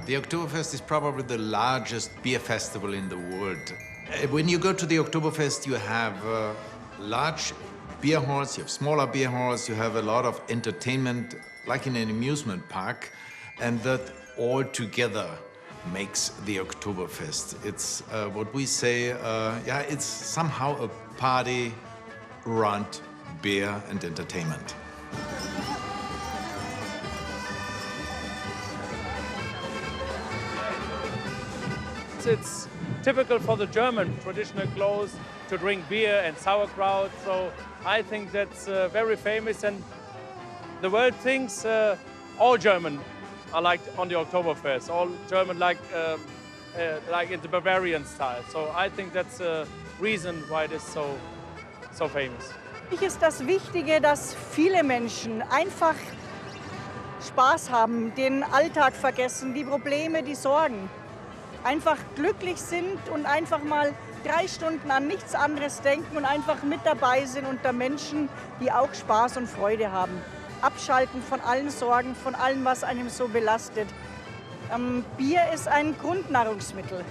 The Oktoberfest is probably the largest beer festival in the world. When you go to the Oktoberfest, you have large beer halls, you have smaller beer halls, you have a lot of entertainment, like in an amusement park, and that all together makes the Oktoberfest. It's what we say, it's somehow a party around beer and entertainment. It's typical for the German traditional clothes to drink beer and sauerkraut, so I think that's very famous, and the world thinks all German are like on the Oktoberfest, all German like in the Bavarian style, so I think that's a reason why it is so famous. Für mich ist das Wichtige, dass viele Menschen einfach Spaß haben, den Alltag vergessen, die Probleme, die Sorgen. Einfach glücklich sind und einfach mal 3 Stunden an nichts anderes denken und einfach mit dabei sind unter Menschen, die auch Spaß und Freude haben. Abschalten von allen Sorgen, von allem, was einem so belastet. Bier ist ein Grundnahrungsmittel.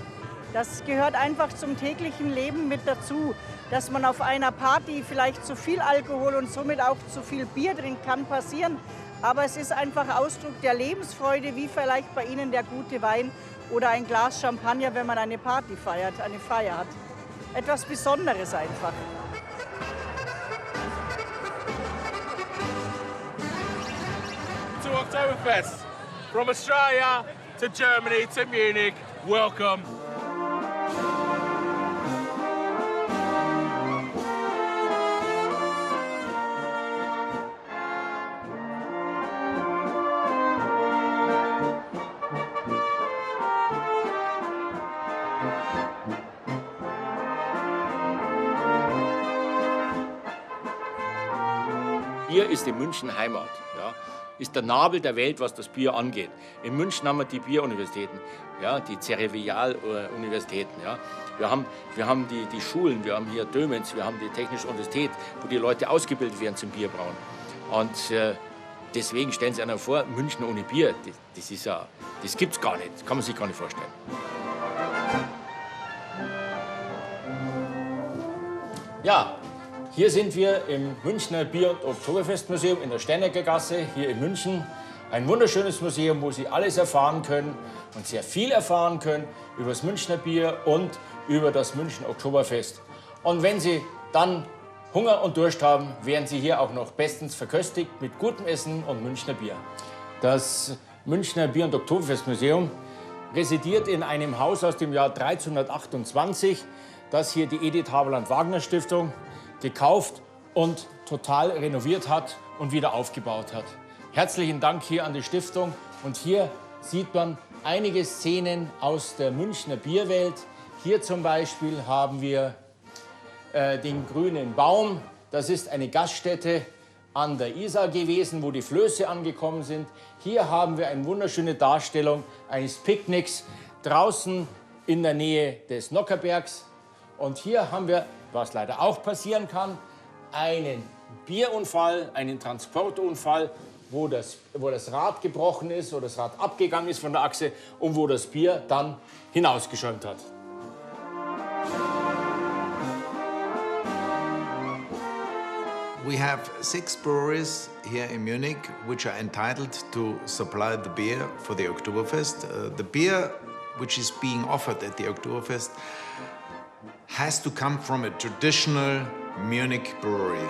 Das gehört einfach zum täglichen Leben mit dazu. Dass man auf einer Party vielleicht zu viel Alkohol und somit auch zu viel Bier trinkt, kann passieren. Aber es ist einfach Ausdruck der Lebensfreude, wie vielleicht bei Ihnen der gute Wein oder ein Glas Champagner, wenn man eine Party feiert, eine Feier hat. Etwas Besonderes einfach. To Oktoberfest, from Australia to Germany to Munich, welcome. Bier ist in München Heimat, ja, ist der Nabel der Welt, was das Bier angeht. In München haben wir die Bieruniversitäten, ja, die Cerevial-Universitäten. Ja. Wir haben die Schulen, wir haben hier Dömens, wir haben die Technische Universität, wo die Leute ausgebildet werden zum Bierbrauen. Und deswegen stellen Sie einer vor, München ohne Bier, das gibt's gar nicht, das kann man sich gar nicht vorstellen. Ja. Hier sind wir im Münchner Bier- und Oktoberfestmuseum in der Steinecker Gasse, hier in München. Ein wunderschönes Museum, wo Sie alles erfahren können und sehr viel erfahren können über das Münchner Bier und über das Münchner Oktoberfest. Und wenn Sie dann Hunger und Durst haben, werden Sie hier auch noch bestens verköstigt mit gutem Essen und Münchner Bier. Das Münchner Bier- und Oktoberfestmuseum residiert in einem Haus aus dem Jahr 1328, das hier die Edith Haberland-Wagner-Stiftung gekauft und total renoviert hat und wieder aufgebaut hat. Herzlichen Dank hier an die Stiftung. Und hier sieht man einige Szenen aus der Münchner Bierwelt. Hier zum Beispiel haben wir den Grünen Baum. Das ist eine Gaststätte an der Isar gewesen, wo die Flöße angekommen sind. Hier haben wir eine wunderschöne Darstellung eines Picknicks draußen in der Nähe des Nockerbergs. Und hier haben wir, was leider auch passieren kann, einen Bierunfall, einen Transportunfall, wo das Rad gebrochen ist oder das Rad abgegangen ist von der Achse und wo das Bier dann hinausgeschäumt hat. We have 6 breweries here in Munich which are entitled to supply the beer for the Oktoberfest. The beer which is being offered at the Oktoberfest has to come from a traditional Munich brewery.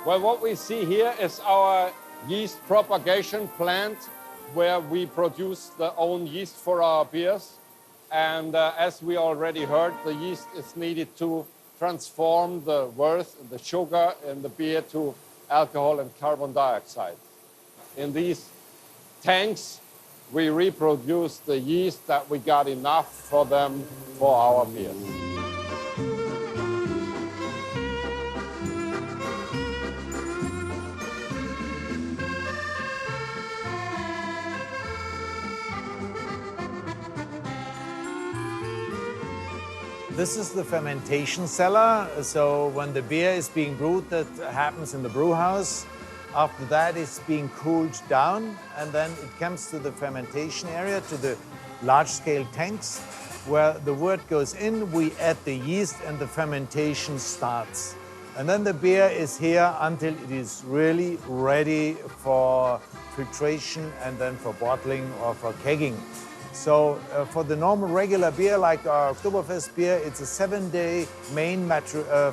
Well, what we see here is our yeast propagation plant where we produce the own yeast for our beers. And as we already heard, the yeast is needed to transform the worth, the sugar in the beer to alcohol and carbon dioxide. In these tanks, we reproduce the yeast that we got enough for them for our beers. This is the fermentation cellar. So when the beer is being brewed, that happens in the brew house. After that, it's being cooled down, and then it comes to the fermentation area, to the large-scale tanks, where the wort goes in, we add the yeast, and the fermentation starts. And then the beer is here until it is really ready for filtration and then for bottling or for kegging. So for the normal regular beer, like our Oktoberfest beer, it's a 7-day main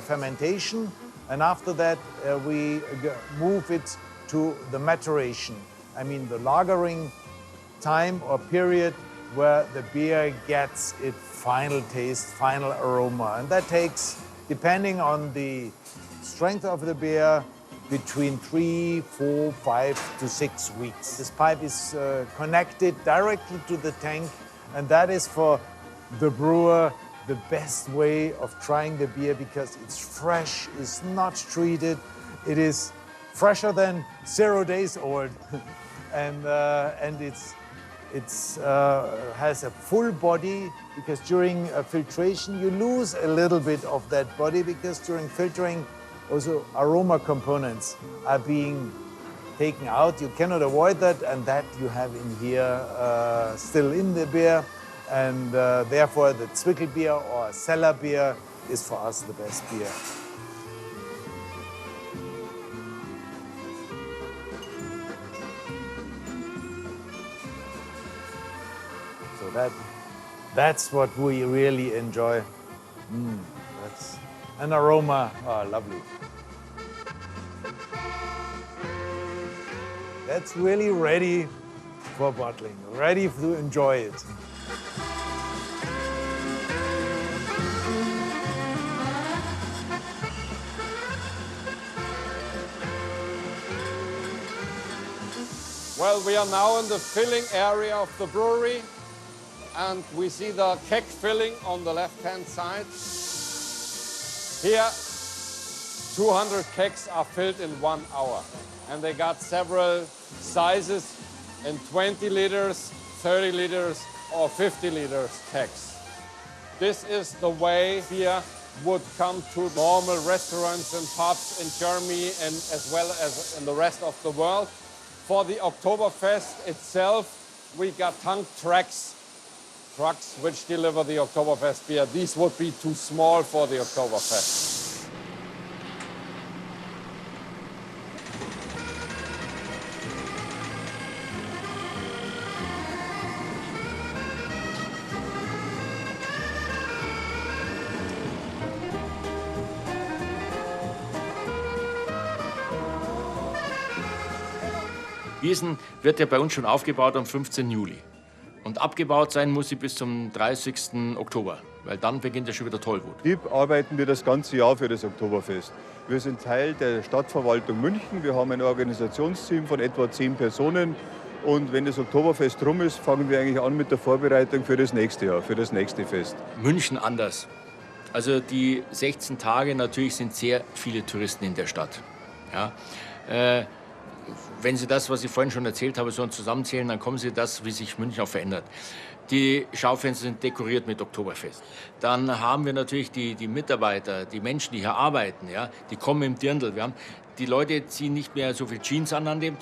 fermentation. And after that, we move it to the maturation. I mean, the lagering time or period where the beer gets its final taste, final aroma. And that takes, depending on the strength of the beer, between 3, 4, 5 to 6 weeks. This pipe is connected directly to the tank, and that is for the brewer the best way of trying the beer because it's fresh, it's not treated, it is fresher than 0 days old, and it's has a full body because during filtration you lose a little bit of that body because during filtering also aroma components are being taken out. You cannot avoid that, and that you have in here still in the beer. And therefore the Zwickel beer or cellar beer is for us the best beer. So that's what we really enjoy. That's an aroma, lovely. That's really ready for bottling, ready to enjoy it. Well, we are now in the filling area of the brewery, and we see the keg filling on the left-hand side. Here, 200 kegs are filled in 1 hour, and they got several sizes in 20 liters, 30 liters, or 50 liters kegs. This is the way beer would come to normal restaurants and pubs in Germany and as well as in the rest of the world. For the Oktoberfest itself, we got tank trucks which deliver the Oktoberfest beer. These would be too small for the Oktoberfest. Wiesen wird ja bei uns schon aufgebaut am 15. Juli. Und abgebaut sein muss sie bis zum 30. Oktober, weil dann beginnt ja schon wieder Tollwut. Betrieb arbeiten wir das ganze Jahr für das Oktoberfest. Wir sind Teil der Stadtverwaltung München. Wir haben ein Organisationsteam von etwa 10 Personen. Und wenn das Oktoberfest rum ist, fangen wir eigentlich an mit der Vorbereitung für das nächste Jahr, für das nächste Fest. München anders. Also die 16 Tage, natürlich sind sehr viele Touristen in der Stadt. Ja, wenn Sie das, was ich vorhin schon erzählt habe, so zusammenzählen, dann kommen Sie das, wie sich München auch verändert. Die Schaufenster sind dekoriert mit Oktoberfest. Dann haben wir natürlich die Mitarbeiter, die Menschen, die hier arbeiten, ja, die kommen im Dirndl. Die Leute ziehen nicht mehr so viel Jeans an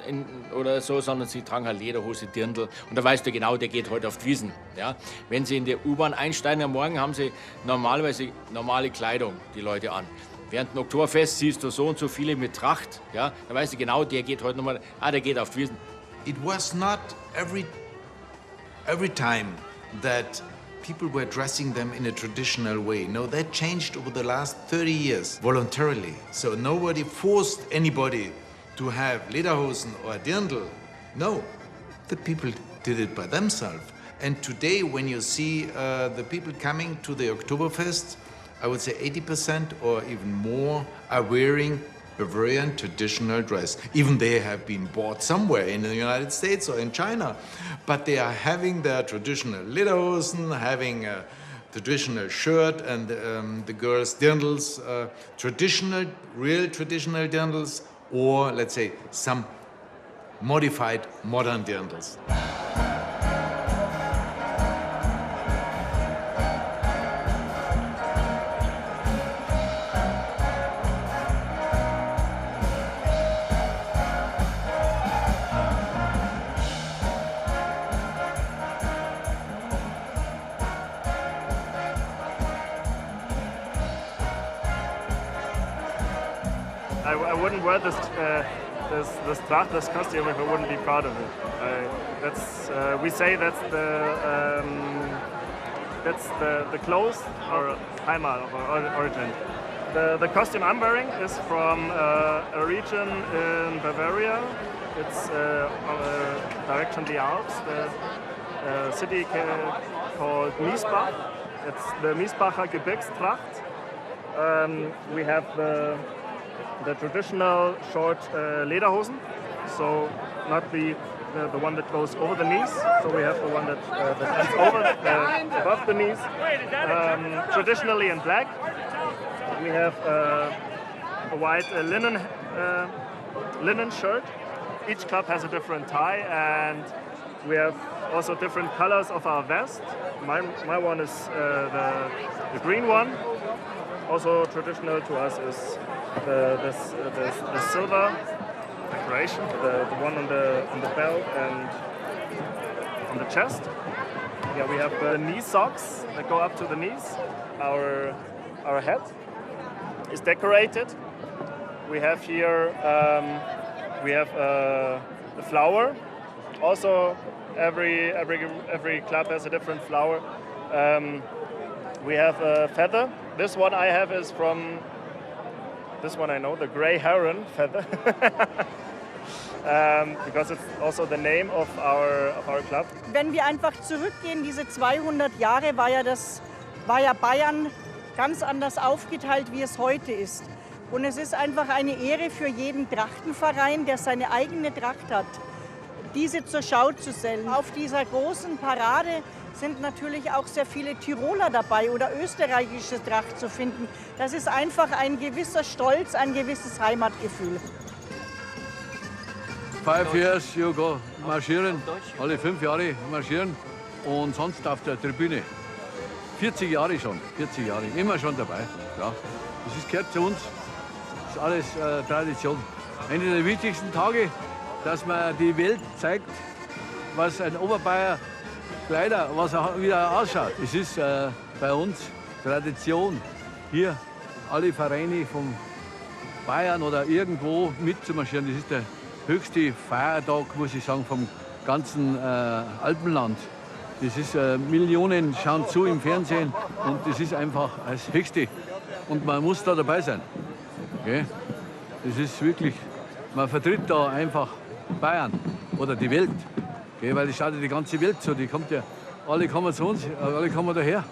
oder so, sondern sie tragen halt Lederhose, Dirndl. Und da weißt du genau, der geht heute auf die Wiesn. Ja. Wenn Sie in der U-Bahn einsteigen am Morgen, haben Sie normalerweise normale Kleidung, die Leute an. Während dem Oktoberfest siehst du so und so viele mit Tracht, ja, da weißt du genau, der geht heute nochmal, der geht auf die Wiesn. It was not every time that people were dressing them in a traditional way. No, that changed over the last 30 years voluntarily. So nobody forced anybody to have Lederhosen or Dirndl. No, the people did it by themselves. And today, when you see the people coming to the Oktoberfest, I would say 80% or even more are wearing Bavarian traditional dress. Even they have been bought somewhere in the United States or in China. But they are having their traditional Lederhosen, having a traditional shirt, and the girls' dirndls, traditional, real traditional dirndls, or let's say some modified modern dirndls. I wouldn't wear this Tracht, this costume, if I wouldn't be proud of it. We say that's the clothes or Heimat of our origin. The costume I'm wearing is from a region in Bavaria. It's direction the Alps, the city called Miesbach. It's the Miesbacher Gebirgstracht. We have the traditional short lederhosen, so not the one that goes over the knees. So we have the one that ends over above the knees, traditionally in black. We have a white linen shirt. Each club has a different tie, and we have also different colors of our vest. My one is the green one. Also traditional to us is the silver decoration, the one on the belt and on the chest. Yeah, we have the knee socks that go up to the knees. Our hat is decorated. We have here the flower. Also, every club has a different flower. We have a feather. This one I have is from, this one I know, the gray heron feather. Because it's also the name of our club. Wenn wir einfach zurückgehen, diese 200 Jahre, war ja Bayern ganz anders aufgeteilt, wie es heute ist. Und es ist einfach eine Ehre für jeden Trachtenverein, der seine eigene Tracht hat, diese zur Schau zu stellen. Auf dieser großen Parade sind natürlich auch sehr viele Tiroler dabei oder österreichische Tracht zu finden. Das ist einfach ein gewisser Stolz, ein gewisses Heimatgefühl. 5 years you go marschieren, alle 5 Jahre marschieren und sonst auf der Tribüne. 40 Jahre schon, 40 Jahre, immer schon dabei. Ja. Das gehört zu uns, das ist alles Tradition. Einer der wichtigsten Tage, dass man die Welt zeigt, was ein Oberbayer Kleider, was er wieder ausschaut. Es ist bei uns Tradition, hier alle Vereine von Bayern oder irgendwo mitzumarschieren. Das ist der höchste Feiertag, muss ich sagen, vom ganzen Alpenland. Das ist, Millionen schauen zu im Fernsehen und das ist einfach das Höchste. Und man muss da dabei sein. Okay? Das ist wirklich, man vertritt da einfach Bayern oder die Welt. Okay? Weil das schaut ja die ganze Welt so, die kommt ja, alle kommen zu uns, alle kommen daher.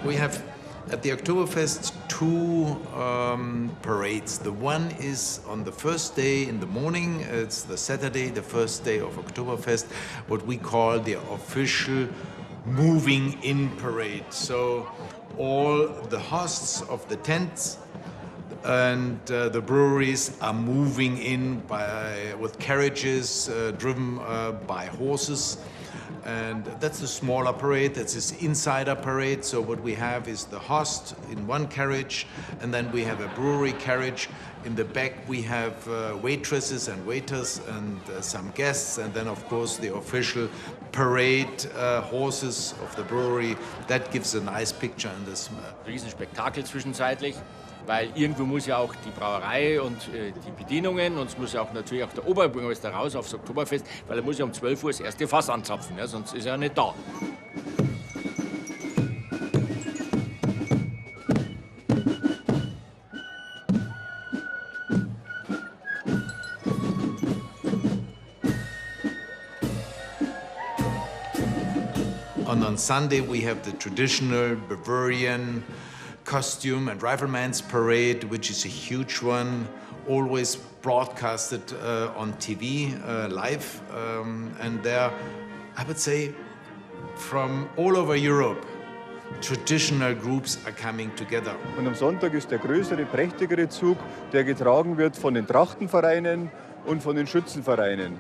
We have at the Oktoberfest two parades. The one is on the first day in the morning. It's the Saturday, the first day of Oktoberfest, what we call the official moving in parade. So all the hosts of the tents and the breweries are moving in with carriages driven by horses. And that's the smaller parade, that's this insider parade. So what we have is the host in one carriage, and then we have a brewery carriage. In the back we have waitresses and waiters and some guests, and then of course the official parade horses of the brewery. That gives a nice picture in this. Riesenspektakel zwischenzeitlich, weil irgendwo muss ja auch die Brauerei und die Bedienungen und es muss ja auch natürlich auch der Oberbürgermeister raus aufs Oktoberfest, weil er muss ja um 12 Uhr das erste Fass anzapfen, ja, sonst ist er ja nicht da. And on Sunday we have the traditional Bavarian costume and rifleman's parade, which is a huge one, always broadcasted on TV live. And there, I would say, from all over Europe, traditional groups are coming together. Und am Sonntag ist der größere, prächtigere Zug, der getragen wird von den Trachtenvereinen und von den Schützenvereinen.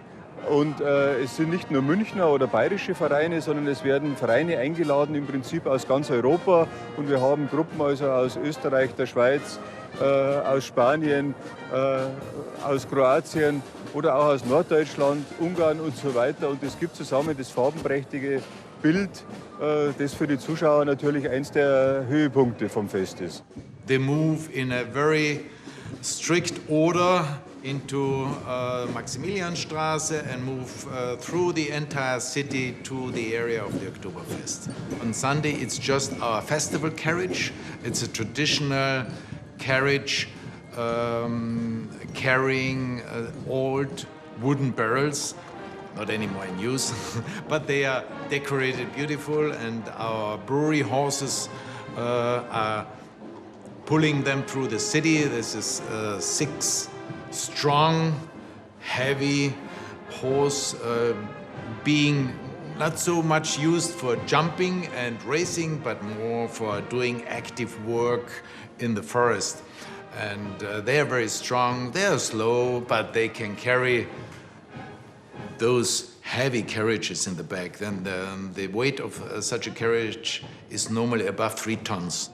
Und es sind nicht nur Münchner oder bayerische Vereine, sondern es werden Vereine eingeladen, im Prinzip aus ganz Europa. Und wir haben Gruppen also aus Österreich, der Schweiz, aus Spanien, aus Kroatien oder auch aus Norddeutschland, Ungarn und so weiter. Und es gibt zusammen das farbenprächtige Bild, das für die Zuschauer natürlich eins der Höhepunkte vom Fest ist. They move in a very strict order into Maximilianstraße and move through the entire city to the area of the Oktoberfest. On Sunday, it's just our festival carriage. It's a traditional carriage carrying old wooden barrels, not anymore in use, but they are decorated beautiful, and our brewery horses are pulling them through the city. This is 6 strong, heavy horse being not so much used for jumping and racing, but more for doing active work in the forest. And they are very strong, they are slow, but they can carry those heavy carriages in the back. Then the weight of such a carriage is normally above 3 tons.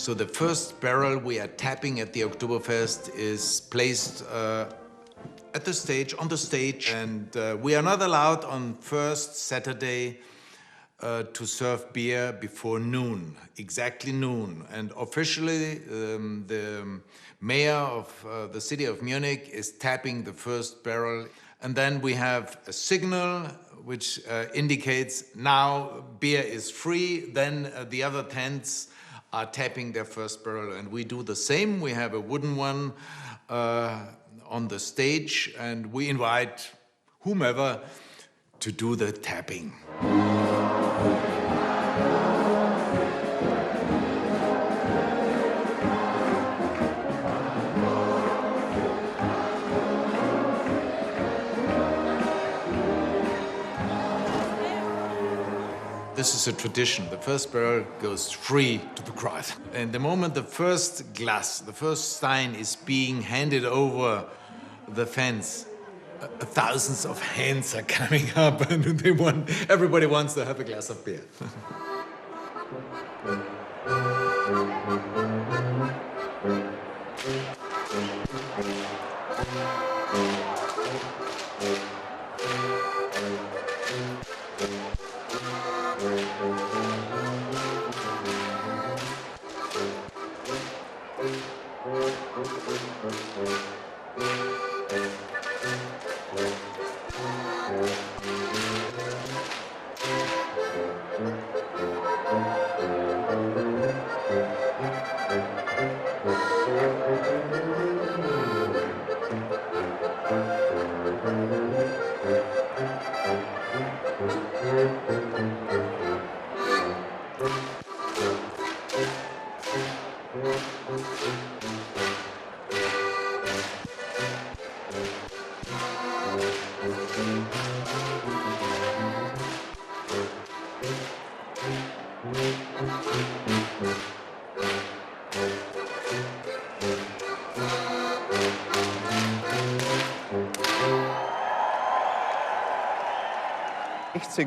So the first barrel we are tapping at the Oktoberfest is placed at the stage, on the stage, and we are not allowed on first Saturday to serve beer before noon, exactly noon. And officially, the mayor of the city of Munich is tapping the first barrel. And then we have a signal which indicates now beer is free. Then the other tents are tapping their first barrel. And we do the same. We have a wooden one on the stage, and we invite whomever to do the tapping. This is a tradition. The first barrel goes free to the crowd. And the moment the first glass, the first stein is being handed over the fence, thousands of hands are coming up and everybody wants to have a glass of beer.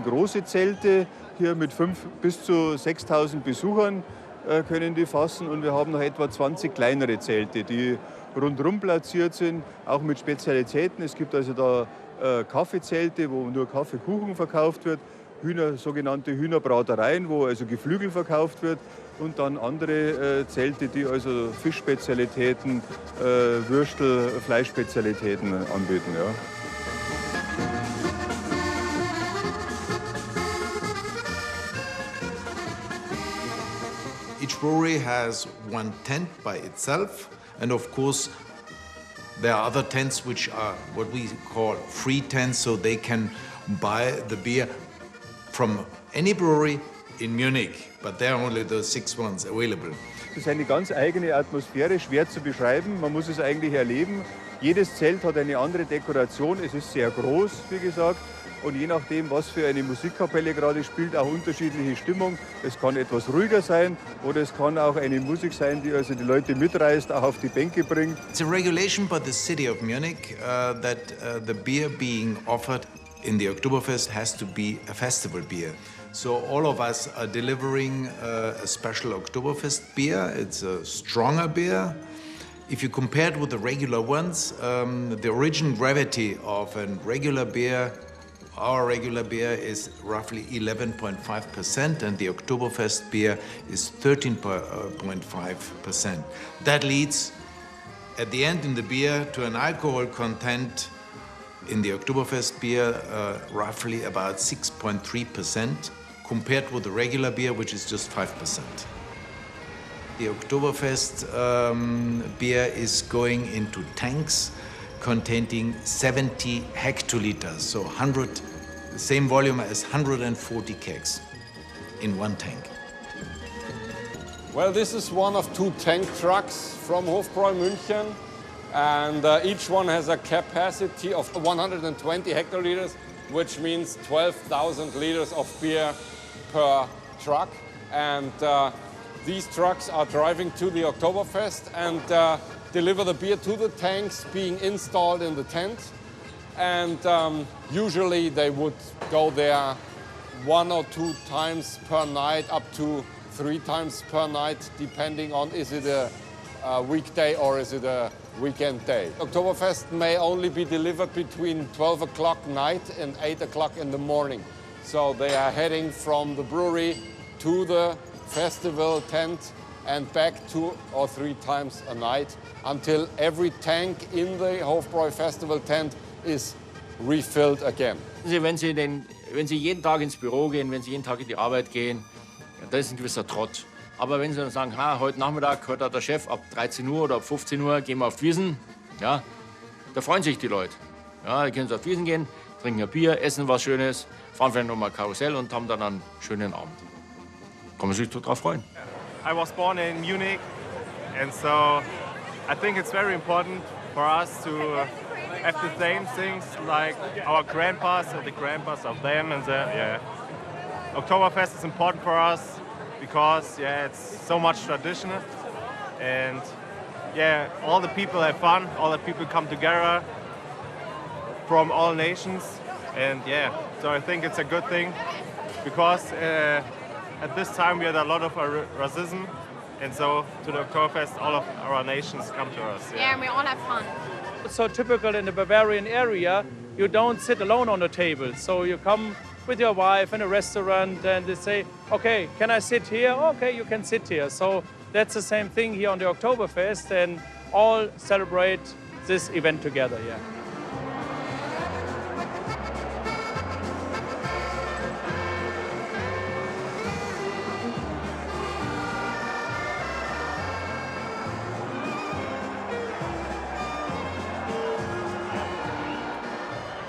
Große Zelte, hier mit 5.000 bis zu 6.000 Besuchern können die fassen, und wir haben noch etwa 20 kleinere Zelte, die rundherum platziert sind, auch mit Spezialitäten. Es gibt also da Kaffeezelte, wo nur Kaffeekuchen verkauft wird, sogenannte Hühnerbratereien, wo also Geflügel verkauft wird, und dann andere Zelte, die also Fischspezialitäten, Würstel, Fleischspezialitäten anbieten. Ja. Each brewery has one tent by itself, and of course there are other tents which are what we call free tents, so they can buy the beer from any brewery in Munich, but there are only the 6 ones available. Das ist eine ganz eigene Atmosphäre, schwer zu beschreiben, man muss es eigentlich erleben. Jedes Zelt hat eine andere Dekoration, es ist sehr groß, wie gesagt. Und je nachdem, was für eine Musikkapelle gerade spielt, auch unterschiedliche Stimmung. Es kann etwas ruhiger sein oder es kann auch eine Musik sein, die also die Leute mitreißt, auch auf die Bänke bringt. It's a regulation by the city of Munich that the beer being offered in the Oktoberfest has to be a festival beer. So all of us are delivering a special Oktoberfest beer. It's a stronger beer. If you compare it with the regular ones, the original gravity of a regular beer, our regular beer is roughly 11.5%, and the Oktoberfest beer is 13.5%. That leads, at the end in the beer, to an alcohol content in the Oktoberfest beer roughly about 6.3%, compared with the regular beer, which is just 5%. The Oktoberfest beer is going into tanks containing 70 hectoliters, so same volume as 140 kegs in one tank. Well, this is one of 2 tank trucks from Hofbräu München, and each one has a capacity of 120 hectoliters, which means 12,000 liters of beer per truck. And these trucks are driving to the Oktoberfest and deliver the beer to the tanks being installed in the tent. And usually they would go there 1 or 2 times per night, up to 3 times per night, depending on is it a weekday or is it a weekend day. Oktoberfest may only be delivered between 12 o'clock night and 8 o'clock in the morning. So they are heading from the brewery to the festival tent and back 2 or 3 times a night until every tank in the Hofbräu Festival tent is refilled again. Wenn Sie jeden Tag ins Büro gehen, wenn Sie jeden Tag in die Arbeit gehen, da ist ein gewisser Trott. Aber wenn Sie dann sagen, heute Nachmittag hört der Chef ab 13 Uhr oder ab 15 Uhr gehen wir auf die Wiesn, ja, da freuen sich die Leute. Ja, die können Sie auf die Wiesn gehen, trinken ein Bier, essen was Schönes, fahren vielleicht noch mal Karussell und haben dann einen schönen Abend. Kann man sich total freuen. I was born in Munich, and so I think it's very important for us to have the same things like our grandpas and the grandpas of them, and Oktoberfest is important for us because it's so much tradition, and all the people have fun, all the people come together from all nations, and so I think it's a good thing because at this time we had a lot of racism, and so to the Oktoberfest all of our nations come to us. Yeah, and we all have fun. It's so typical in the Bavarian area, you don't sit alone on a table. So you come with your wife in a restaurant and they say, okay, can I sit here? Okay, you can sit here. So that's the same thing here on the Oktoberfest, and all celebrate this event together, yeah.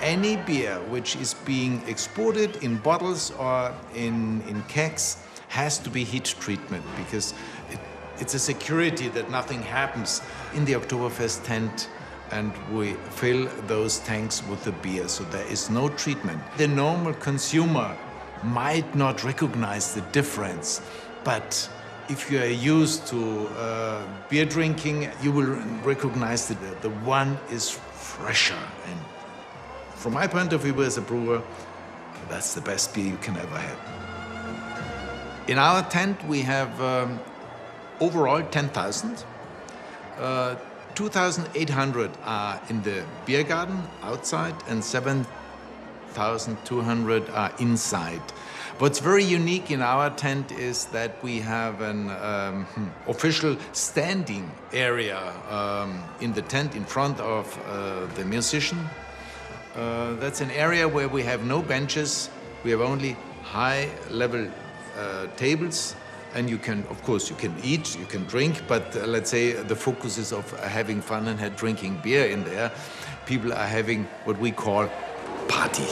Any beer which is being exported in bottles or in kegs has to be heat treatment because it's a security that nothing happens in the Oktoberfest tent, and we fill those tanks with the beer, so there is no treatment. The normal consumer might not recognize the difference, but if you are used to beer drinking, you will recognize that the one is fresher. And from my point of view as a brewer, that's the best beer you can ever have. In our tent, we have overall 10,000. 2,800 are in the beer garden outside, and 7,200 are inside. What's very unique in our tent is that we have an official standing area in the tent in front of the musician. That's an area where we have no benches. We have only high-level tables, and you can, of course, you can eat, you can drink, but let's say the focus is of having fun and drinking beer in there. People are having what we call party.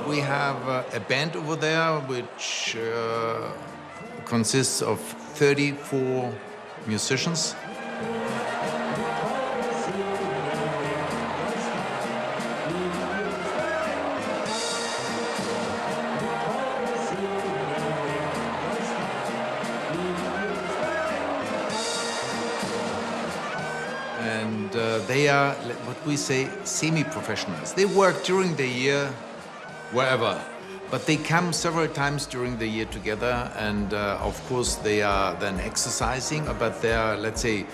We have a band over there which consists of 34 musicians. And they are what we say semi-professionals. They work during the year wherever, but they come several times during the year together, and of course they are then exercising, but their, let's say,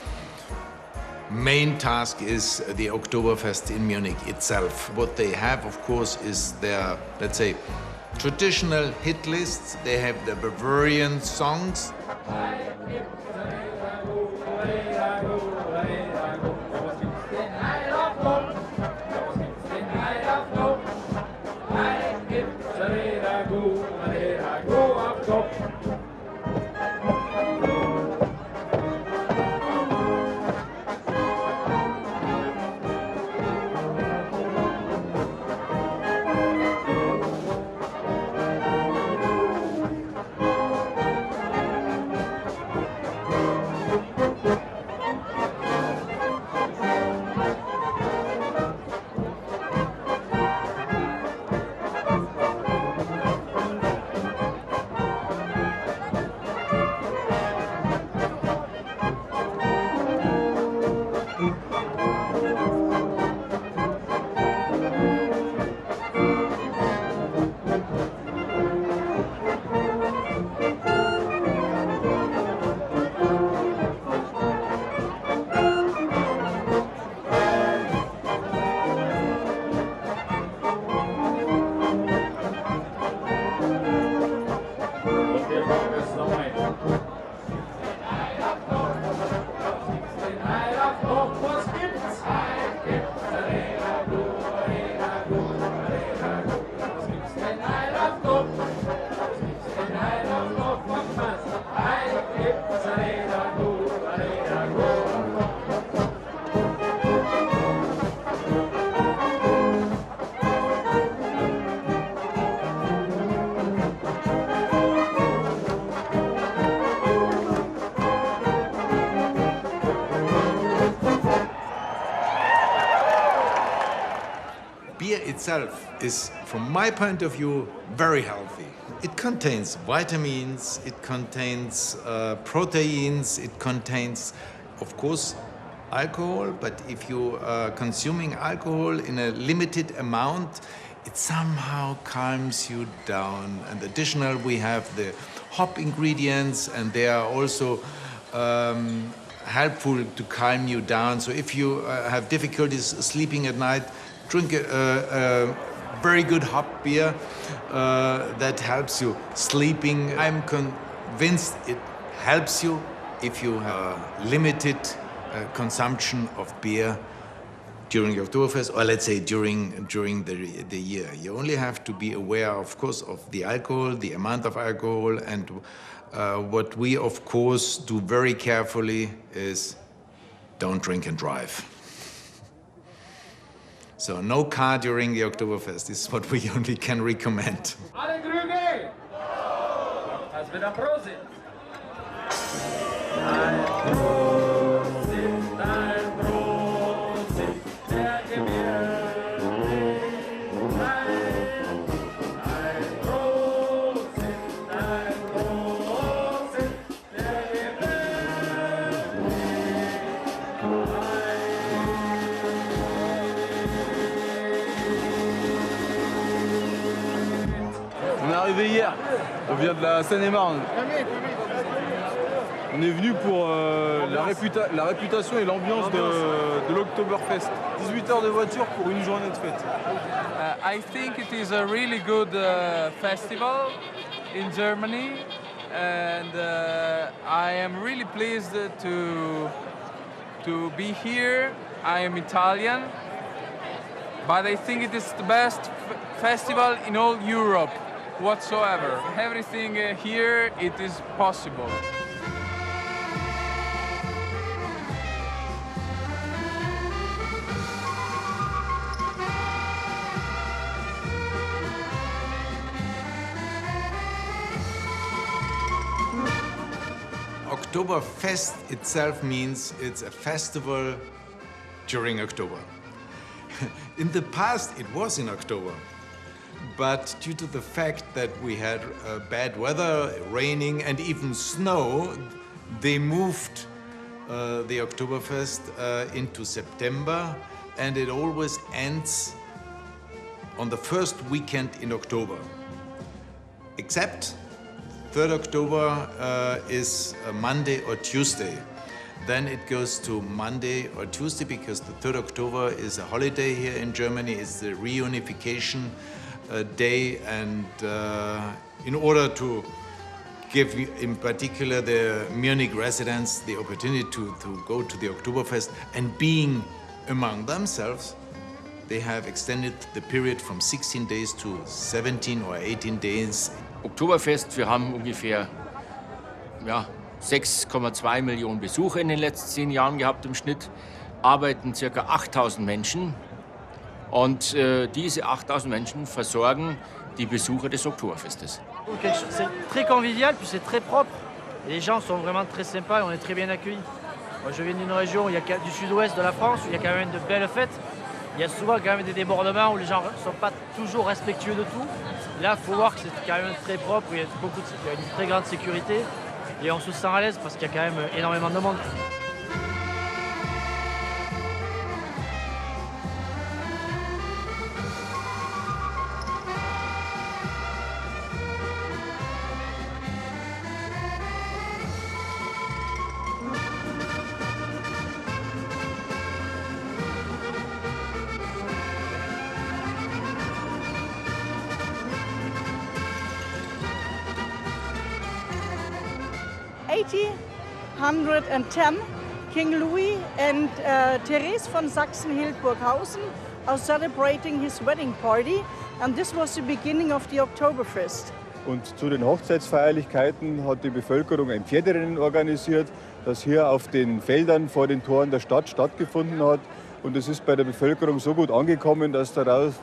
main task is the Oktoberfest in Munich itself. What they have, of course, is their, let's say, traditional hit lists. They have the Bavarian songs. itself is, from my point of view, very healthy. It contains vitamins, it contains proteins, it contains, of course, alcohol, but if you are consuming alcohol in a limited amount, it somehow calms you down. And additional, we have the hop ingredients, and they are also helpful to calm you down. So if you have difficulties sleeping at night, drink a very good hop beer that helps you sleeping. I'm convinced it helps you if you have limited consumption of beer during Oktoberfest, or let's say during the year. You only have to be aware, of course, of the alcohol, the amount of alcohol, and what we, of course, do very carefully is don't drink and drive. So no car during the Oktoberfest is what we only can recommend. Alle Grüne! Das wird ein Prosit! Ein Prosit, ein Prosit, der Gewirr. Ein Prosit, der On est arrivé hier, on vient de la Seine-et-Marne. On est venu pour la réputation et l'ambiance de l'Oktoberfest. 18 heures de voiture pour une journée de fête. I think it is a really good festival in Germany, and I am really pleased to be here. I am Italian, but I think it is the best festival in all Europe whatsoever. Everything here, it is possible. Oktoberfest itself means it's a festival during October. In the past, it was in October. But due to the fact that we had bad weather, raining, and even snow, they moved the Oktoberfest into September, and it always ends on the first weekend in October. Except 3rd October is a Monday or Tuesday. Then it goes to Monday or Tuesday because the 3rd October is a holiday here in Germany. It's the reunification day, and in order to give, in particular, the Munich residents the opportunity to go to the Oktoberfest and being among themselves, they have extended the period from 16 days to 17 or 18 days. Oktoberfest, wir haben ungefähr 6,2 Millionen Besucher in den letzten 10 Jahren gehabt im Schnitt, arbeiten ca. 8000 Menschen. Und diese 8000 Menschen versorgen die Besucher des Oktoberfestes. C'est très convivial, puis c'est très propre. Et les gens sont vraiment très sympas et on est très bien accueillis. Moi, je viens d'une région du sud-ouest de la France où il y a quand même de belles fêtes. Il y a souvent quand même des débordements où les gens ne sont pas toujours respectueux de tout. Là, il faut voir que c'est quand même très propre, il y a une très grande sécurité et on se sent à l'aise parce qu'il y a quand même énormément de monde. In 1810, King Louis and Therese von Sachsen-Hildburghausen are celebrating his wedding party, and this was the beginning of the Oktoberfest. Und zu den Hochzeitsfeierlichkeiten hat die Bevölkerung ein Pferderennen organisiert, das hier auf den Feldern vor den Toren der Stadt stattgefunden hat. Und es ist bei der Bevölkerung so gut angekommen, dass daraus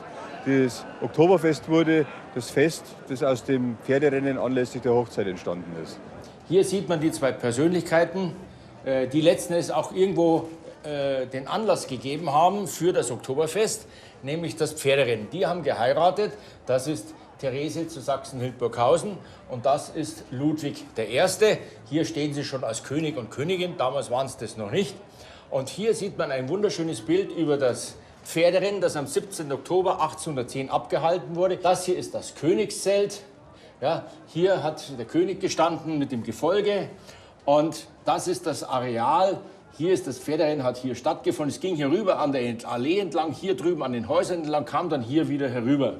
das Oktoberfest wurde, das Fest, das aus dem Pferderennen anlässlich der Hochzeit entstanden ist. Hier sieht man die zwei Persönlichkeiten, die letzten Endes auch irgendwo den Anlass gegeben haben für das Oktoberfest, nämlich das Pferderennen. Die haben geheiratet, das ist Therese zu Sachsen-Hildburghausen und das ist Ludwig I. Hier stehen sie schon als König und Königin, damals waren es das noch nicht. Und hier sieht man ein wunderschönes Bild über das Pferderennen, das am 17. Oktober 1810 abgehalten wurde. Das hier ist das Königszelt. Ja, hier hat der König gestanden mit dem Gefolge und das ist das Areal. Hier ist das Pferderennen, hat hier stattgefunden. Es ging hier rüber an der Allee entlang, hier drüben an den Häusern entlang, kam dann hier wieder herüber.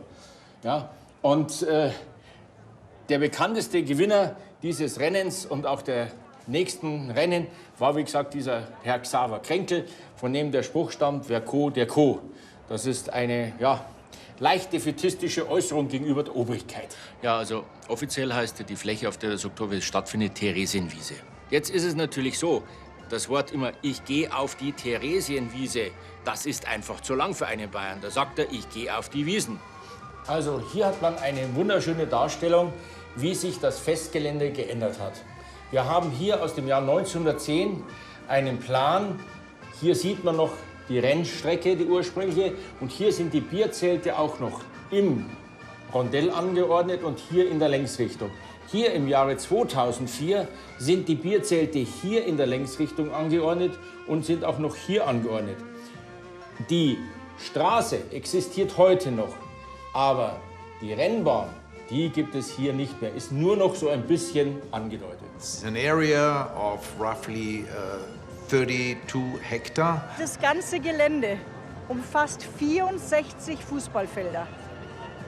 Ja, und der bekannteste Gewinner dieses Rennens und auch der nächsten Rennen war, wie gesagt, dieser Herr Xaver Krenkel, von dem der Spruch stammt, wer Co, der Co. Das ist eine, ja, leicht defätistische Äußerung gegenüber der Obrigkeit. Ja, also offiziell heißt die Fläche, auf der das Oktoberfest stattfindet, Theresienwiese. Jetzt ist es natürlich so, das Wort immer, ich gehe auf die Theresienwiese, das ist einfach zu lang für einen Bayern. Da sagt er, ich gehe auf die Wiesen. Also hier hat man eine wunderschöne Darstellung, wie sich das Festgelände geändert hat. Wir haben hier aus dem Jahr 1910 einen Plan. Hier sieht man noch die Rennstrecke, die ursprüngliche. Und hier sind die Bierzelte auch noch im Rondell angeordnet und hier in der Längsrichtung. Hier im Jahre 2004 sind die Bierzelte hier in der Längsrichtung angeordnet und sind auch noch hier angeordnet. Die Straße existiert heute noch, aber die Rennbahn, die gibt es hier nicht mehr, ist nur noch so ein bisschen angedeutet. It's an area of roughly 32 hectare. Das ganze Gelände umfasst 64 Fußballfelder.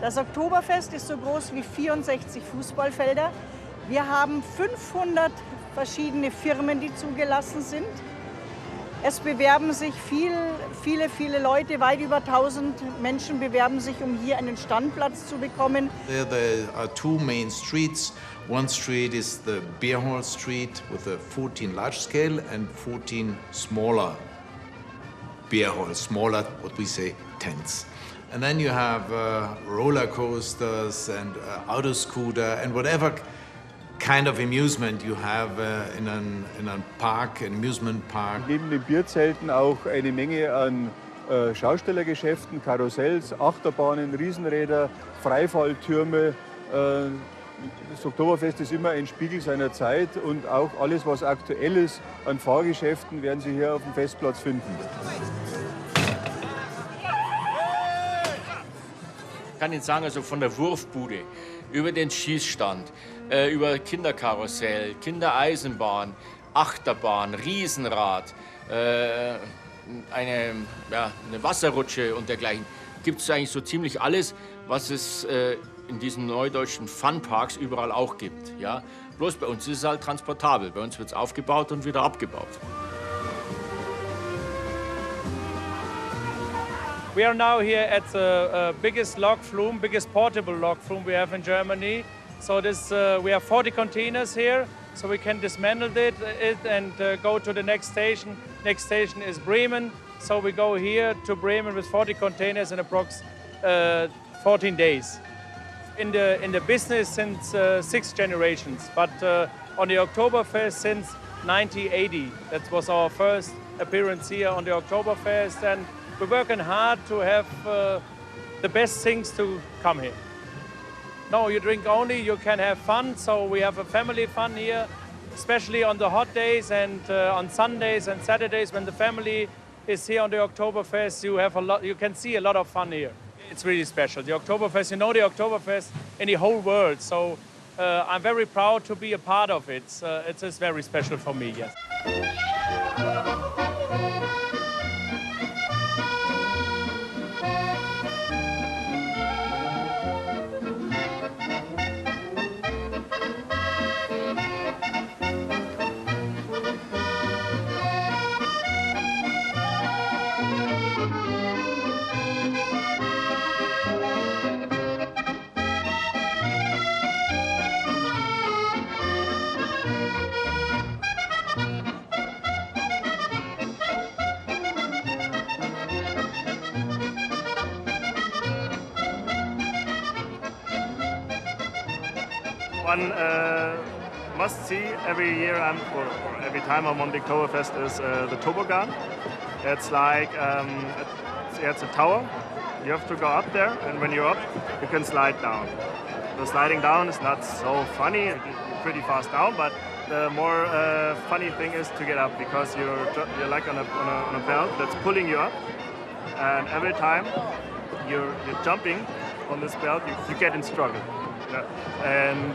Das Oktoberfest ist so groß wie 64 Fußballfelder. Wir haben 500 verschiedene Firmen, die zugelassen sind. Es bewerben sich viele Leute, weit über 1000 Menschen bewerben sich, um hier einen Standplatz zu bekommen. There are two main streets. One street is the Beer Hall Street with the 14 large scale and 14 smaller beer halls, smaller, what we say, tents. And then you have roller coasters and auto scooter and whatever kind of amusement you have in a park, an amusement park. Neben den Bierzelten auch eine Menge an Schaustellergeschäften, Karussells, Achterbahnen, Riesenräder, Freifalltürme. Das Oktoberfest ist immer ein Spiegel seiner Zeit und auch alles, was aktuell ist an Fahrgeschäften, werden Sie hier auf dem Festplatz finden. Ich kann Ihnen sagen, also von der Wurfbude über den Schießstand, über Kinderkarussell, Kindereisenbahn, Achterbahn, Riesenrad, eine Wasserrutsche und dergleichen, gibt es eigentlich so ziemlich alles, was es in diesen neudeutschen Funparks überall auch gibt. Ja? Bloß bei uns ist es halt transportabel. Bei uns wird es aufgebaut und wieder abgebaut. We are now here at the biggest log flume, biggest portable log flume we have in Germany. So this, we have 40 containers here, so we can dismantle it and go to the next station. Next station is Bremen, so we go here to Bremen with 40 containers in approx 14 days. In the business since 6 generations, but on the Oktoberfest since 1980. That was our first appearance here on the Oktoberfest, and we're working hard to have the best things to come here. No, you drink only, you can have fun, so we have a family fun here, especially on the hot days and on Sundays and Saturdays when the family is here on the Oktoberfest, you can see a lot of fun here. It's really special. The Oktoberfest, you know the Oktoberfest in the whole world, so I'm very proud to be a part of it. It is very special for me, yes. One must see every year or every time I'm on the Oktoberfest is the toboggan. It's like it's a tower. You have to go up there, and when you're up, you can slide down. The sliding down is not so funny, you're pretty fast down, but the more funny thing is to get up, because you're like on a belt that's pulling you up, and every time you're jumping on this belt, you get in struggle. Yeah. And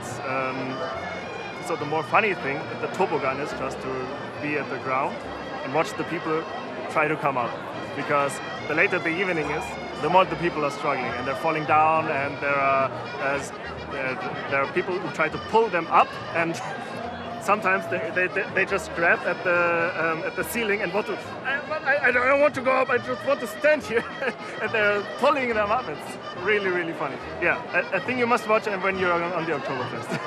so the more funny thing at the toboggan is just to be at the ground and watch the people try to come up, because the later the evening is, the more the people are struggling and they're falling down, and there are people who try to pull them up, and sometimes they just grab at the ceiling and want to. I don't want to go up. I just want to stand here, and they're pulling them up. It's really, really funny. Yeah, I think you must watch it when you're on the Oktoberfest.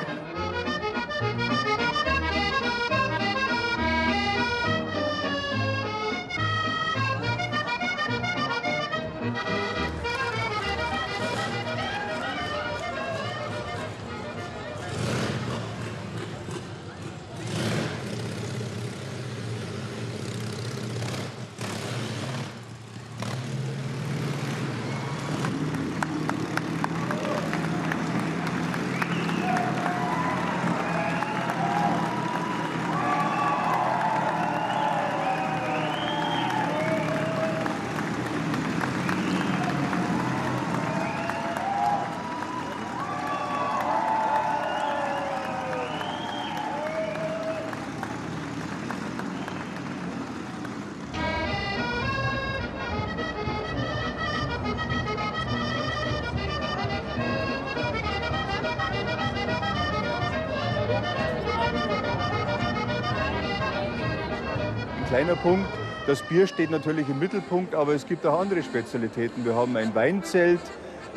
Kleiner Punkt, das Bier steht natürlich im Mittelpunkt, aber es gibt auch andere Spezialitäten. Wir haben ein Weinzelt,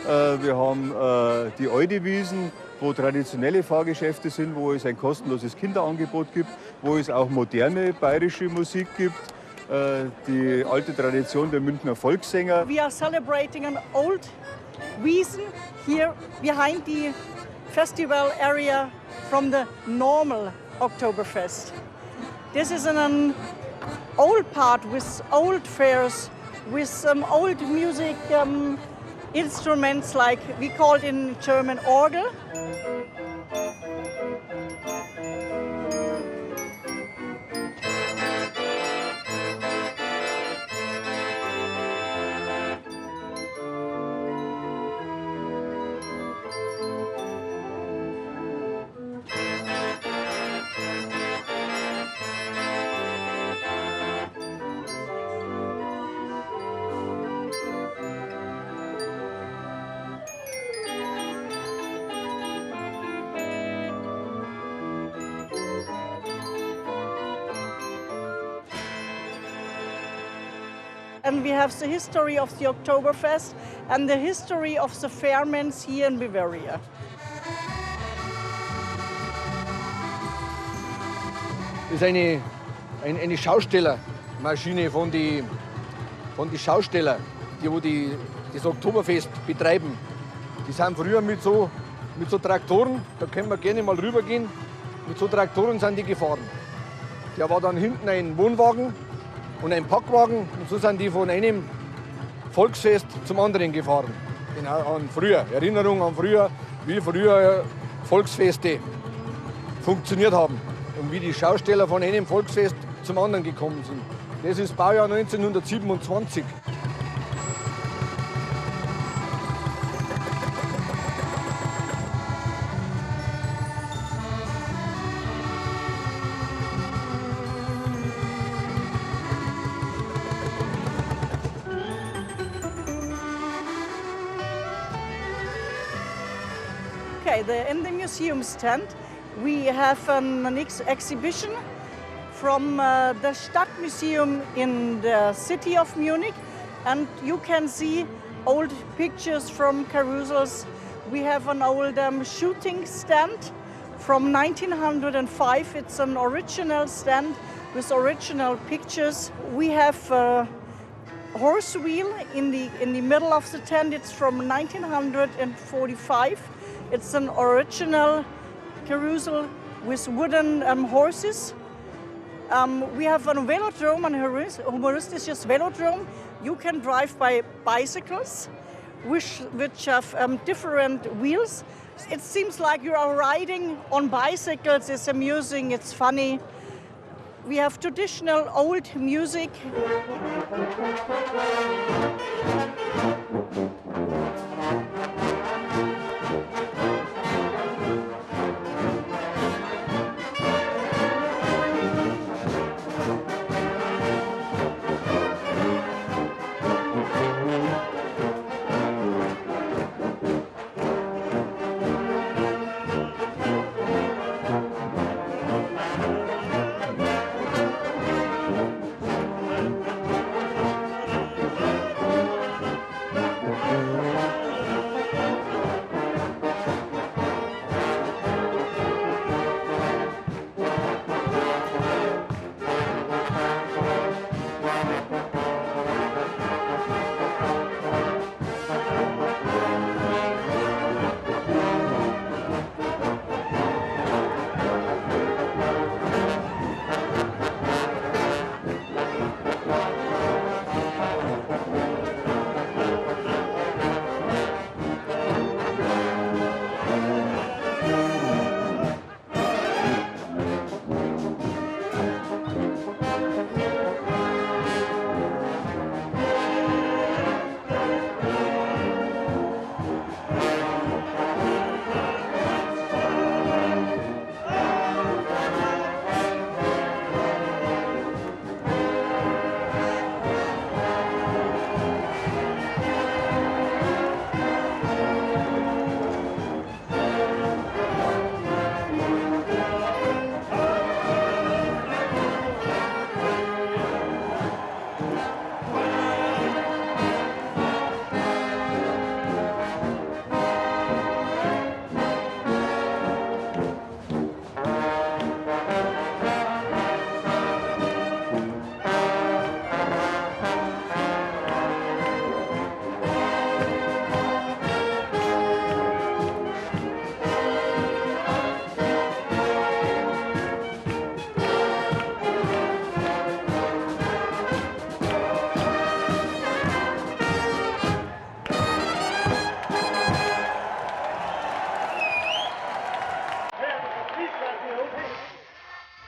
wir haben die Eudewiesen, wo traditionelle Fahrgeschäfte sind, wo es ein kostenloses Kinderangebot gibt, wo es auch moderne bayerische Musik gibt, die alte Tradition der Münchner Volkssänger. We are celebrating an old Wiesen here behind the festival area from the normal Oktoberfest. This is an old part with old fairs, with some old music instruments, like we call it in German Orgel. And we have the history of the Oktoberfest and the history of the fairments here in Bavaria. Das ist eine Schaustellermaschine von den Schaustellern, die das Oktoberfest betreiben. Die sind früher mit so Traktoren, da können wir gerne mal rübergehen, mit so Traktoren sind die gefahren. Da war dann hinten ein Wohnwagen und ein Packwagen, und so sind die von einem Volksfest zum anderen gefahren. Genau, an früher, Erinnerung an früher, wie früher Volksfeste funktioniert haben und wie die Schausteller von einem Volksfest zum anderen gekommen sind. Das ist Baujahr 1927. In the museum stand, we have an exhibition from the Stadtmuseum in the city of Munich, and you can see old pictures from carousels. We have an old shooting stand from 1905. It's an original stand with original pictures. We have a horse wheel in the middle of the tent. It's from 1945. It's an original carousel with wooden horses. We have a velodrome, a humoristisches Velodrome. You can drive by bicycles, which have different wheels. It seems like you are riding on bicycles. It's amusing, it's funny. We have traditional old music.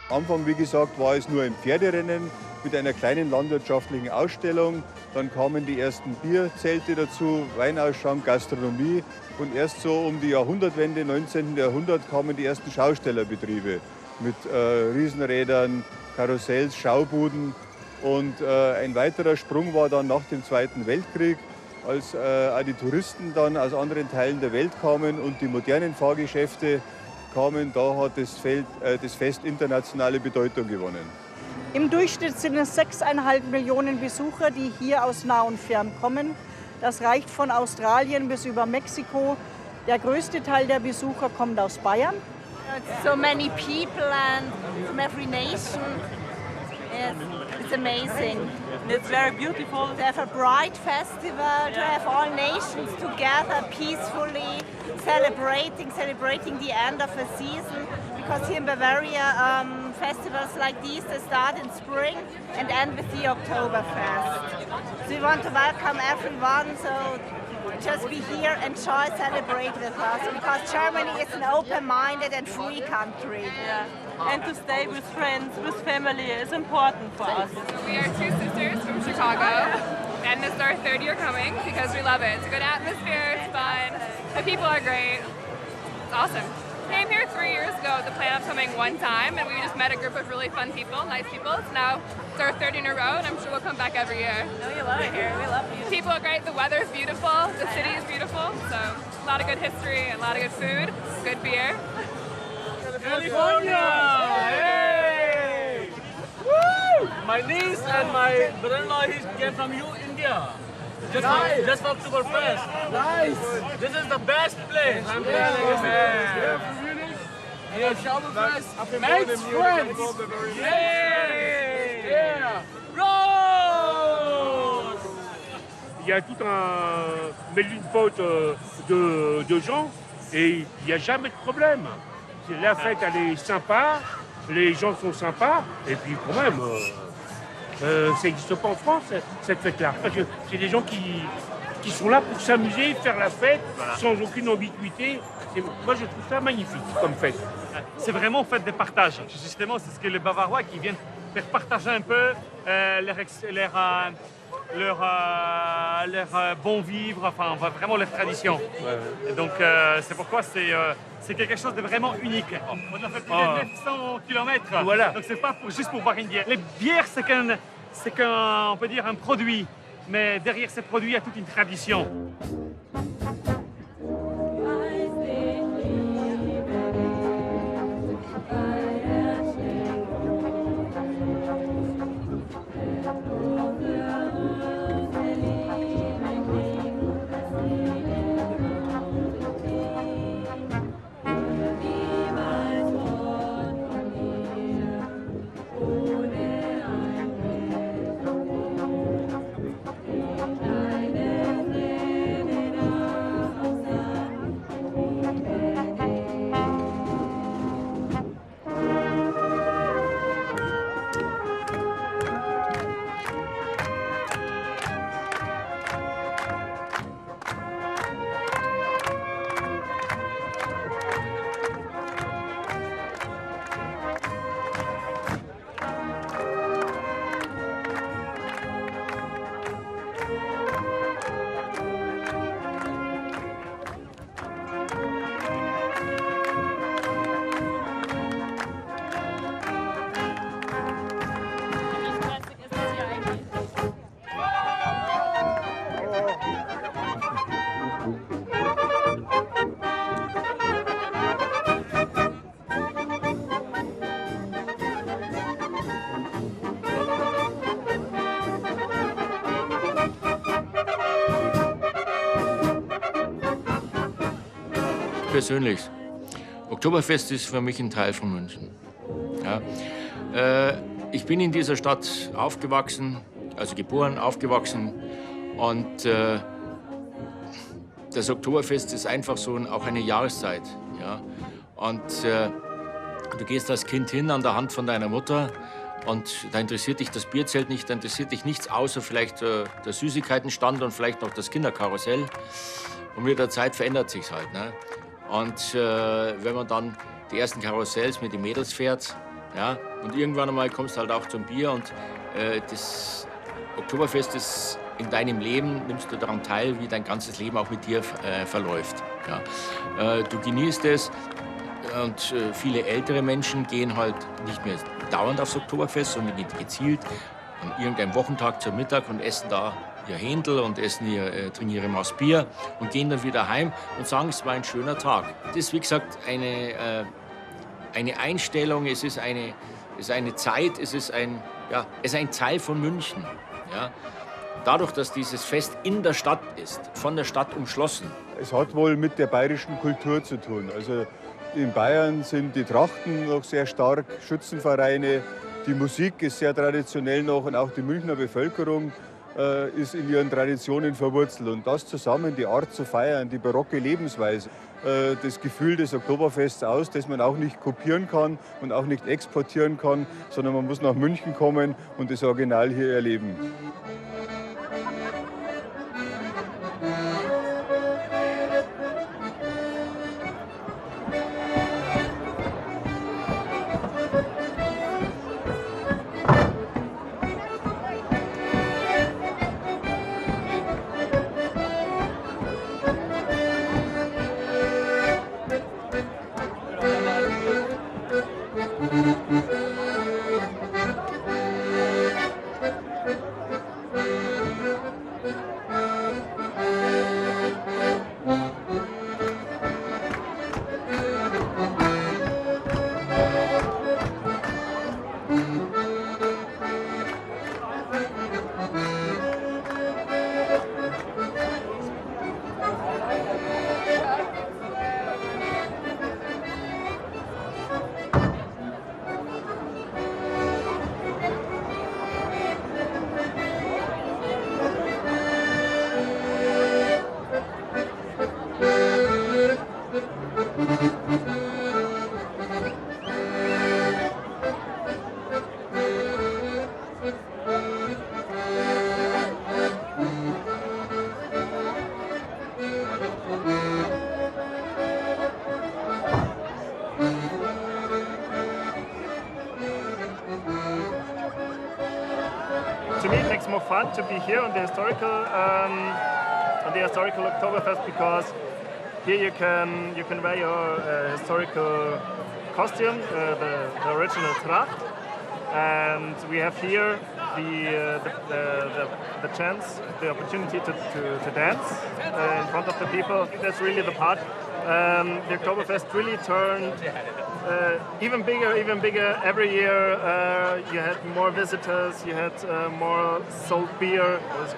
Am Anfang, wie gesagt, war es nur ein Pferderennen mit einer kleinen landwirtschaftlichen Ausstellung. Dann kamen die ersten Bierzelte dazu, Weinausschank, Gastronomie. Und erst so um die Jahrhundertwende, 19. Jahrhundert, kamen die ersten Schaustellerbetriebe mit Riesenrädern, Karussells, Schaubuden. Und ein weiterer Sprung war dann nach dem Zweiten Weltkrieg, als auch die Touristen dann aus anderen Teilen der Welt kamen und die modernen Fahrgeschäfte kamen. Da hat das Fest internationale Bedeutung gewonnen. Im Durchschnitt sind es 6,5 Millionen Besucher, die hier aus nah und fern kommen. Das reicht von Australien bis über Mexiko. Der größte Teil der Besucher kommt aus Bayern. So many people and from every nation. Yes, it's amazing. It's very beautiful. To have a bright festival, to have all nations together peacefully, celebrating the end of a season. Because here in Bavaria, festivals like these, they start in spring and end with the Oktoberfest. So we want to welcome everyone, so just be here, enjoy, celebrate with us, because Germany is an open-minded and free country. Yeah. And to stay with friends, with family is important for us. We are two sisters from Chicago, and this is our third year coming because we love it. It's a good atmosphere, it's fun, the people are great, it's awesome. Came here 3 years ago with the plan of coming one time, and we just met a group of really fun people, nice people. So now it's our third in a row, and I'm sure we'll come back every year. No, you love it here. We love you. People are great, the weather's beautiful, the city is beautiful, so a lot of good history, a lot of good food, good beer. California! Hey! Woo! My niece and my brother-in-law came from India. Just for Oktoberfest. Nice! This is the best place. I'm telling you, man. Yeah, Oktoberfest makes friends. Yeah! Rose! Il y a tout un melting pot de gens et il n'y a jamais de problème. La fête, elle est sympa, les gens sont sympas, et puis quand même, ça n'existe pas en France, cette fête-là. C'est des gens qui sont là pour s'amuser, faire la fête, sans aucune ambiguïté. Moi, je trouve ça magnifique comme fête. C'est vraiment fête de partage. Justement, c'est ce que les Bavarois qui viennent faire partager un peu leur bon vivre, enfin vraiment leur tradition. Ouais. Et donc c'est pourquoi c'est quelque chose de vraiment unique. On a fait plus de 900 km. Voilà. Donc c'est pas juste pour boire une bière. Les bières, c'est qu'un, on peut dire, un produit. Mais derrière ces produits, il y a toute une tradition. Persönlich, Oktoberfest ist für mich ein Teil von München. Ja. Ich bin in dieser Stadt aufgewachsen, also geboren, aufgewachsen, und das Oktoberfest ist einfach so auch eine Jahreszeit. Ja. Und du gehst als Kind hin an der Hand von deiner Mutter, und da interessiert dich das Bierzelt nicht, da interessiert dich nichts außer vielleicht der Süßigkeitenstand und vielleicht noch das Kinderkarussell. Und mit der Zeit verändert sich's halt. Ne? Und wenn man dann die ersten Karussells mit den Mädels fährt, ja, und irgendwann einmal kommst du halt auch zum Bier, und das Oktoberfest ist in deinem Leben, nimmst du daran teil, wie dein ganzes Leben auch mit dir verläuft. Ja. Du genießt es, und viele ältere Menschen gehen halt nicht mehr dauernd aufs Oktoberfest, sondern gehen gezielt an irgendeinem Wochentag zum Mittag und essen da ihr Händel und trinken ihre Maß Bier und gehen dann wieder heim und sagen, es war ein schöner Tag. Das ist, wie gesagt, eine Einstellung, es ist eine Zeit, es ist ein Teil von München. Ja. Dadurch, dass dieses Fest in der Stadt ist, von der Stadt umschlossen. Es hat wohl mit der bayerischen Kultur zu tun. Also in Bayern sind die Trachten noch sehr stark, Schützenvereine, die Musik ist sehr traditionell noch, und auch die Münchner Bevölkerung ist in ihren Traditionen verwurzelt. Und das zusammen, die Art zu feiern, die barocke Lebensweise, das Gefühl des Oktoberfests aus, das man auch nicht kopieren kann und auch nicht exportieren kann, sondern man muss nach München kommen und das Original hier erleben. To me, it makes more fun to be here on the historical Oktoberfest, because here you can wear your historical costume, the original Tracht, and we have here the chance, the opportunity to dance in front of the people. That's really the part. The Oktoberfest really turned even bigger every year. You had more visitors, you had more sold beer. It was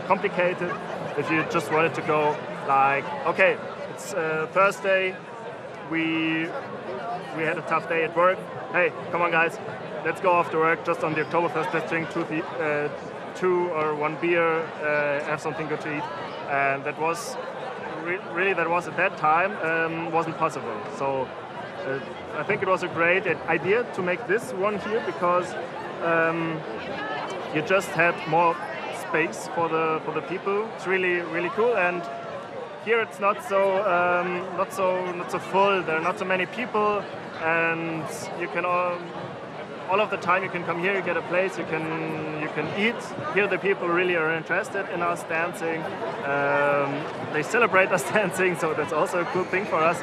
complicated if you just wanted to go like, okay, it's Thursday, we had a tough day at work. Hey, come on guys, let's go after work just on the Oktoberfest, let's drink two or one beer, have something good to eat. And that was really, that was at that time, wasn't possible. So I think it was a great idea to make this one here, because you just had more space for the people. It's really cool, and here it's not so full. There are not so many people, and you can all of the time you can come here. You get a place. You can eat. Here the people really are interested in us dancing. They celebrate us dancing, so that's also a cool thing for us.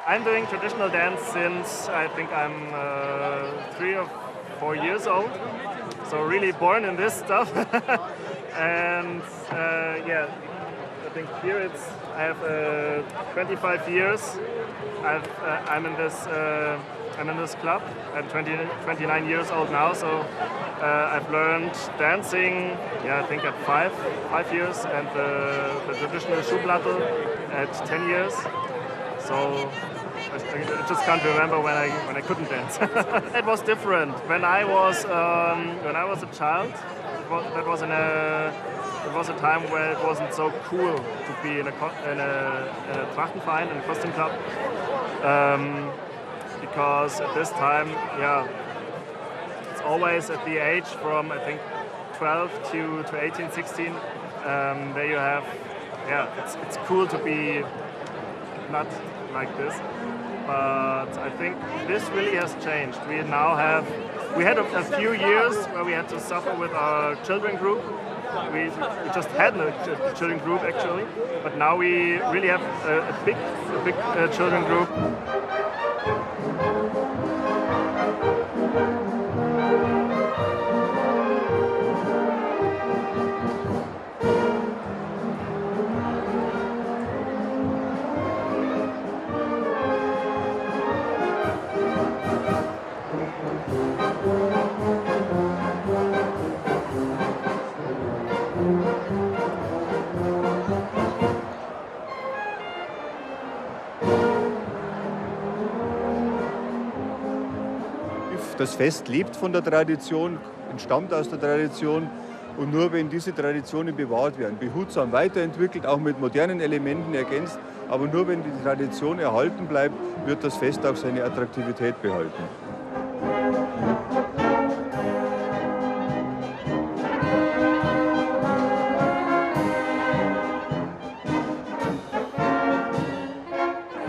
I'm doing traditional dance since I think I'm 3 or 4 years old, so really born in this stuff. And yeah, I think here I have 25 years. I'm in this club. I'm 29 years old now, so I've learned dancing. Yeah, I think at 5 years, and the traditional Schuhplatte at 10 years. So I just can't remember when I couldn't dance. It was different when I was a child. That was a time where it wasn't so cool to be in a Trachtenverein, in a costume club, because at this time, yeah, it's always at the age from I think 12 to 18, 16. There you have, yeah, it's cool to be not like this. But I think this really has changed. We had a few years where we had to suffer with our children group. We just had no children group actually, but now we really have a big children group. Das Fest lebt von der Tradition, entstammt aus der Tradition und nur wenn diese Traditionen bewahrt werden, behutsam weiterentwickelt, auch mit modernen Elementen ergänzt, aber nur wenn die Tradition erhalten bleibt, wird das Fest auch seine Attraktivität behalten.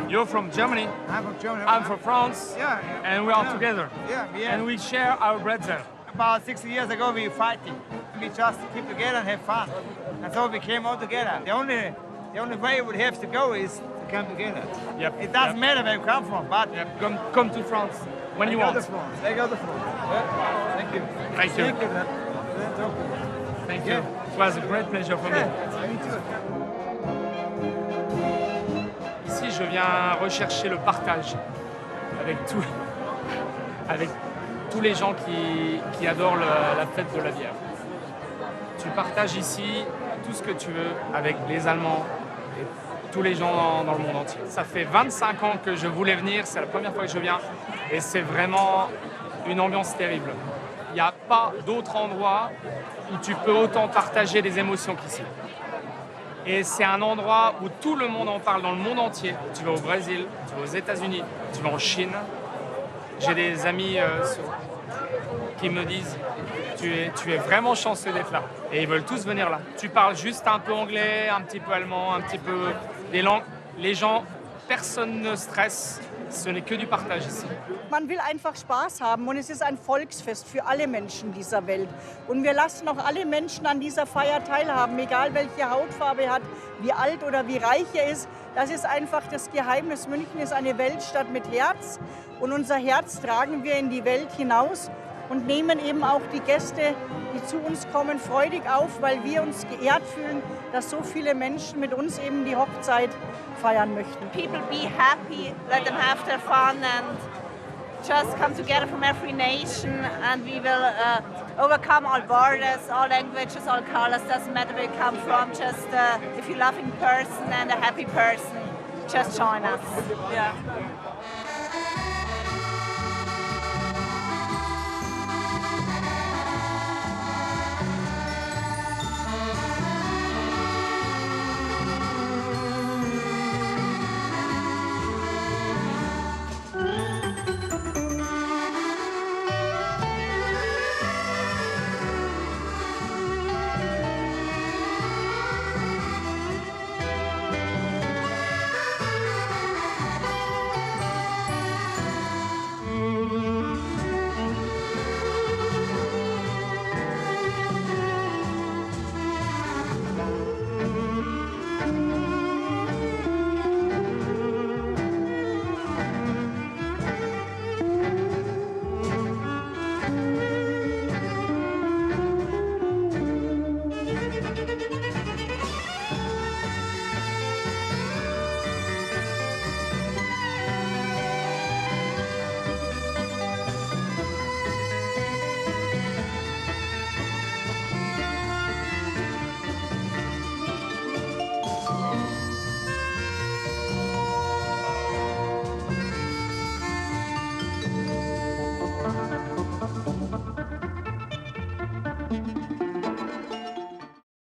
You're from Germany. I'm from Germany. I'm from France. Yeah. And we are yeah. together. Yeah. And we share our brethren. About 60 years ago, we were fighting. We just keep together and have fun. And so we came all together. The only way we have to go is to come together. Yep. It doesn't matter where you come from, but come to France when you want. They go to France. Yeah. Thank you. Thank you. Thank you. It was a great pleasure for me. Me too. Ici, je viens rechercher le partage avec tous les gens qui adorent la fête de la bière. Tu partages ici tout ce que tu veux avec les Allemands et tous les gens dans le monde entier. Ça fait 25 ans que je voulais venir, c'est la première fois que je viens et c'est vraiment une ambiance terrible. Il n'y a pas d'autre endroit où tu peux autant partager des émotions qu'ici. Et c'est un endroit où tout le monde en parle dans le monde entier. Tu vas au Brésil, tu vas aux États-Unis, tu vas en Chine. J'ai des amis qui me disent tu es vraiment chanceux d'être là. Et ils veulent tous venir là. Tu parles juste un peu anglais, un petit peu allemand, un petit peu des langues. Les gens, personne ne stresse. Ce n'est que du partage ici. Man will einfach Spaß haben und es ist ein Volksfest für alle Menschen dieser Welt. Und wir lassen auch alle Menschen an dieser Feier teilhaben, egal welche Hautfarbe er hat, wie alt oder wie reich er ist. Das ist einfach das Geheimnis. München ist eine Weltstadt mit Herz und unser Herz tragen wir in die Welt hinaus und nehmen eben auch die Gäste, die zu uns kommen, freudig auf, weil wir uns geehrt fühlen, dass so viele Menschen mit uns eben die Hochzeit feiern möchten. People be happy, let them have their fun and just come together from every nation and we will overcome all borders, all languages, all colors, doesn't matter where you come from, just if you're a loving person and a happy person, just join us. Yeah.